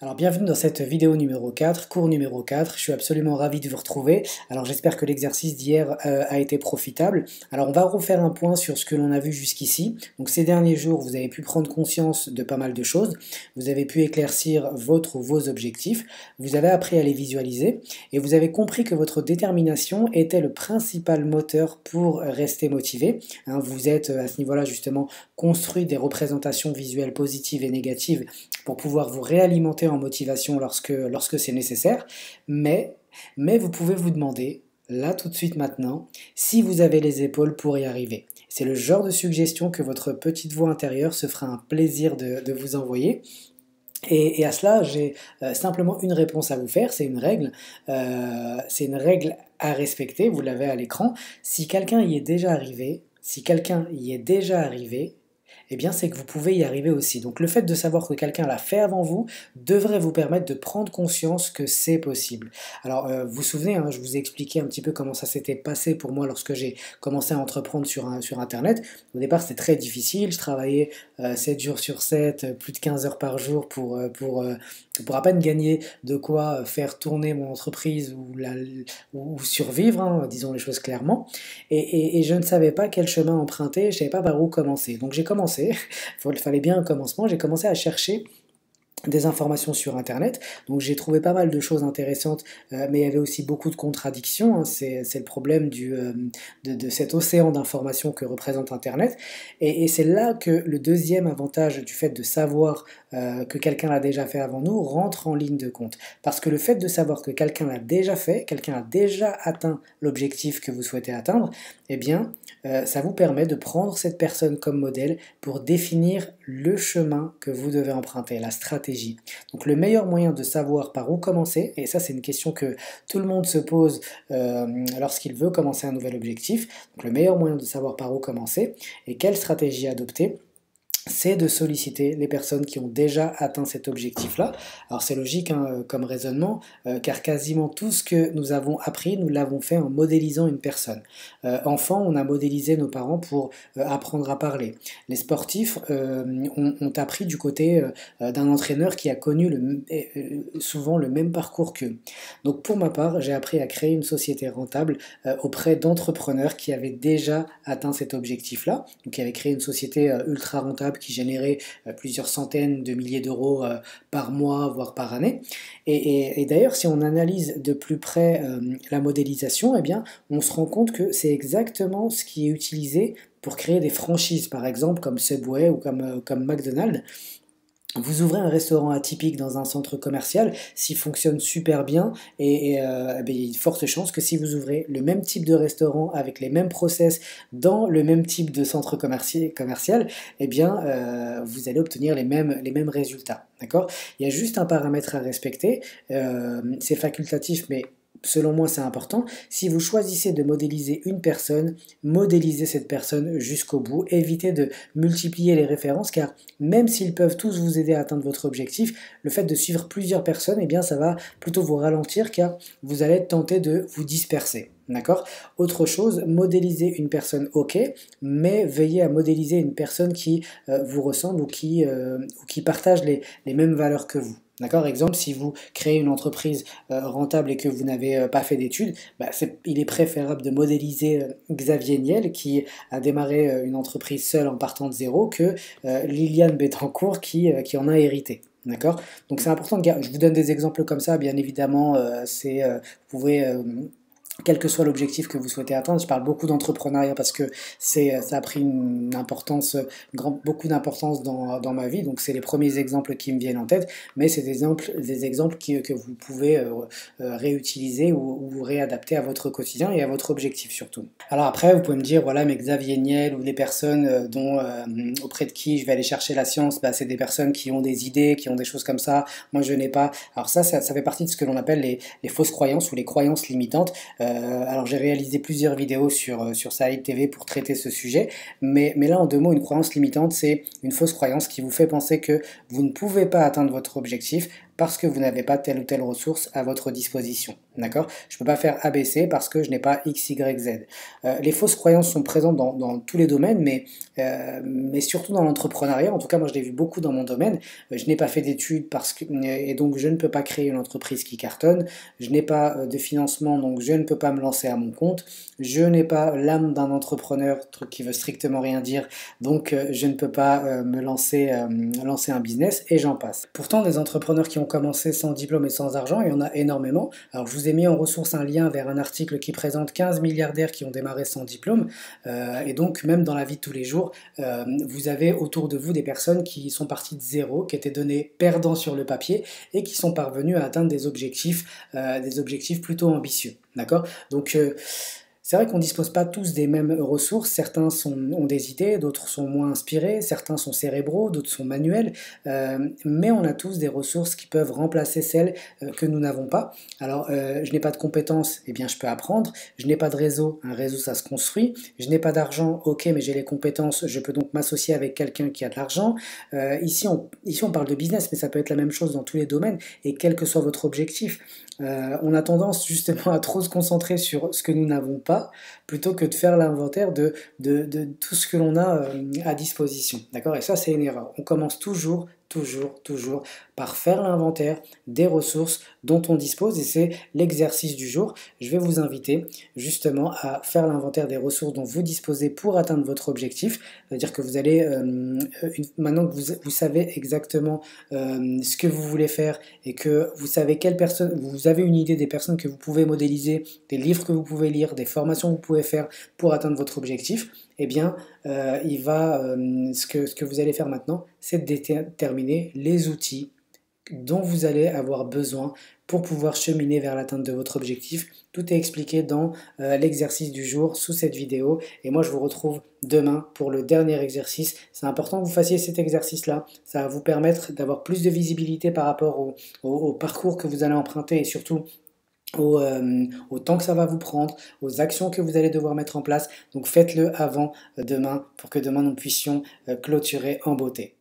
Alors bienvenue dans cette vidéo numéro 4, cours numéro 4, je suis absolument ravi de vous retrouver. Alors j'espère que l'exercice d'hier a été profitable. Alors on va refaire un point sur ce que l'on a vu jusqu'ici. Donc ces derniers jours, vous avez pu prendre conscience de pas mal de choses, vous avez pu éclaircir votre ou vos objectifs, vous avez appris à les visualiser et vous avez compris que votre détermination était le principal moteur pour rester motivé. Vous êtes à ce niveau-là justement construit des représentations visuelles positives et négatives pour pouvoir vous réalimenter en motivation lorsque c'est nécessaire, mais vous pouvez vous demander, là tout de suite maintenant, si vous avez les épaules pour y arriver. C'est le genre de suggestion que votre petite voix intérieure se fera un plaisir de vous envoyer. Et à cela, j'ai simplement une réponse à vous faire, c'est une règle à respecter, vous l'avez à l'écran. Si quelqu'un y est déjà arrivé, eh bien c'est que vous pouvez y arriver aussi. Donc le fait de savoir que quelqu'un l'a fait avant vous devrait vous permettre de prendre conscience que c'est possible. Alors vous vous souvenez, je vous ai expliqué un petit peu comment ça s'était passé pour moi lorsque j'ai commencé à entreprendre sur Internet. Au départ c'était très difficile, je travaillais 7 jours sur 7, plus de 15 heures par jour pour à peine gagner de quoi faire tourner mon entreprise ou survivre, disons les choses clairement. Et je ne savais pas quel chemin emprunter, je ne savais pas par où commencer. Donc j'ai commencé, il fallait bien un commencement, j'ai commencé à chercher des informations sur internet, donc j'ai trouvé pas mal de choses intéressantes, mais il y avait aussi beaucoup de contradictions, c'est le problème de cet océan d'informations que représente internet, et c'est là que le deuxième avantage du fait de savoir que quelqu'un l'a déjà fait avant nous rentre en ligne de compte, parce que le fait de savoir que quelqu'un l'a déjà fait, quelqu'un a déjà atteint l'objectif que vous souhaitez atteindre, eh bien ça vous permet de prendre cette personne comme modèle pour définir le chemin que vous devez emprunter, la stratégie. Donc le meilleur moyen de savoir par où commencer, et ça c'est une question que tout le monde se pose lorsqu'il veut commencer un nouvel objectif, donc le meilleur moyen de savoir par où commencer et quelle stratégie adopter, c'est de solliciter les personnes qui ont déjà atteint cet objectif-là. Alors c'est logique comme raisonnement, car quasiment tout ce que nous avons appris, nous l'avons fait en modélisant une personne. Enfant, on a modélisé nos parents pour apprendre à parler. Les sportifs ont appris du côté d'un entraîneur qui a connu souvent le même parcours qu'eux. Donc pour ma part, j'ai appris à créer une société rentable auprès d'entrepreneurs qui avaient déjà atteint cet objectif-là, donc qui avaient créé une société ultra rentable qui générait plusieurs centaines de milliers d'euros par mois, voire par année. Et d'ailleurs, si on analyse de plus près la modélisation, eh bien, on se rend compte que c'est exactement ce qui est utilisé pour créer des franchises, par exemple, comme Subway ou comme McDonald's. Vous ouvrez un restaurant atypique dans un centre commercial, s'il fonctionne super bien, et il y a de fortes chances que si vous ouvrez le même type de restaurant avec les mêmes process dans le même type de centre commercial, eh bien vous allez obtenir les mêmes résultats. D'accord? Il y a juste un paramètre à respecter, c'est facultatif, mais selon moi c'est important. Si vous choisissez de modéliser une personne, modélisez cette personne jusqu'au bout, évitez de multiplier les références, car même s'ils peuvent tous vous aider à atteindre votre objectif, le fait de suivre plusieurs personnes, eh bien ça va plutôt vous ralentir, car vous allez être tenté de vous disperser. D'accord? Autre chose, modéliser une personne, ok, mais veillez à modéliser une personne qui vous ressemble ou qui partage les mêmes valeurs que vous. D'accord? Exemple, si vous créez une entreprise rentable et que vous n'avez pas fait d'études, il est préférable de modéliser Xavier Niel qui a démarré une entreprise seule en partant de zéro que Liliane Bettencourt qui en a hérité. D'accord? Donc c'est important de garder. Je vous donne des exemples comme ça, bien évidemment, vous pouvez quel que soit l'objectif que vous souhaitez atteindre. Je parle beaucoup d'entrepreneuriat parce que ça a pris une importance, beaucoup d'importance dans ma vie, donc c'est les premiers exemples qui me viennent en tête, mais c'est des exemples que vous pouvez réutiliser ou réadapter à votre quotidien et à votre objectif surtout. Alors après, vous pouvez me dire, voilà, mais Xavier Niel ou les personnes auprès de qui je vais aller chercher la science, c'est des personnes qui ont des idées, qui ont des choses comme ça, moi je n'ai pas. Alors ça fait partie de ce que l'on appelle les fausses croyances ou les croyances limitantes. Alors j'ai réalisé plusieurs vidéos sur Saïd TV pour traiter ce sujet, mais là en deux mots, une croyance limitante, c'est une fausse croyance qui vous fait penser que vous ne pouvez pas atteindre votre objectif parce que vous n'avez pas telle ou telle ressource à votre disposition. D'accord? Je ne peux pas faire ABC parce que je n'ai pas X, Y, Z. Les fausses croyances sont présentes dans tous les domaines, mais mais surtout dans l'entrepreneuriat. En tout cas, moi je l'ai vu beaucoup dans mon domaine. Je n'ai pas fait d'études et donc je ne peux pas créer une entreprise qui cartonne. Je n'ai pas de financement, donc je ne peux pas me lancer à mon compte. Je n'ai pas l'âme d'un entrepreneur, truc qui veut strictement rien dire, donc je ne peux pas lancer un business et j'en passe. Pourtant, des entrepreneurs qui ont commencé sans diplôme et sans argent, il y en a énormément. Alors je vous ai mis en ressource un lien vers un article qui présente 15 milliardaires qui ont démarré sans diplôme, et donc même dans la vie de tous les jours, vous avez autour de vous des personnes qui sont parties de zéro, qui étaient données perdants sur le papier et qui sont parvenus à atteindre des objectifs plutôt ambitieux. D'accord? Donc c'est vrai qu'on ne dispose pas tous des mêmes ressources, certains ont des idées, d'autres sont moins inspirés, certains sont cérébraux, d'autres sont manuels, mais on a tous des ressources qui peuvent remplacer celles que nous n'avons pas. Alors, je n'ai pas de compétences, eh bien je peux apprendre, je n'ai pas de réseau, un réseau ça se construit, je n'ai pas d'argent, ok, mais j'ai les compétences, je peux donc m'associer avec quelqu'un qui a de l'argent. Ici on parle de business, mais ça peut être la même chose dans tous les domaines, et quel que soit votre objectif. On a tendance justement à trop se concentrer sur ce que nous n'avons pas, plutôt que de faire l'inventaire de tout ce que l'on a à disposition. D'accord? Et ça, c'est une erreur. On commence toujours par faire l'inventaire des ressources dont on dispose, et c'est l'exercice du jour. Je vais vous inviter justement à faire l'inventaire des ressources dont vous disposez pour atteindre votre objectif. C'est-à-dire que vous allez, maintenant que vous savez exactement ce que vous voulez faire et que vous savez vous avez une idée des personnes que vous pouvez modéliser, des livres que vous pouvez lire, des formations que vous pouvez faire pour atteindre votre objectif, eh bien, ce que vous allez faire maintenant, c'est de déterminer les outils dont vous allez avoir besoin pour pouvoir cheminer vers l'atteinte de votre objectif. Tout est expliqué dans l'exercice du jour sous cette vidéo, et moi je vous retrouve demain pour le dernier exercice. C'est important que vous fassiez cet exercice-là, ça va vous permettre d'avoir plus de visibilité par rapport au parcours que vous allez emprunter, et surtout au temps que ça va vous prendre, aux actions que vous allez devoir mettre en place. Donc faites-le avant demain pour que demain nous puissions clôturer en beauté.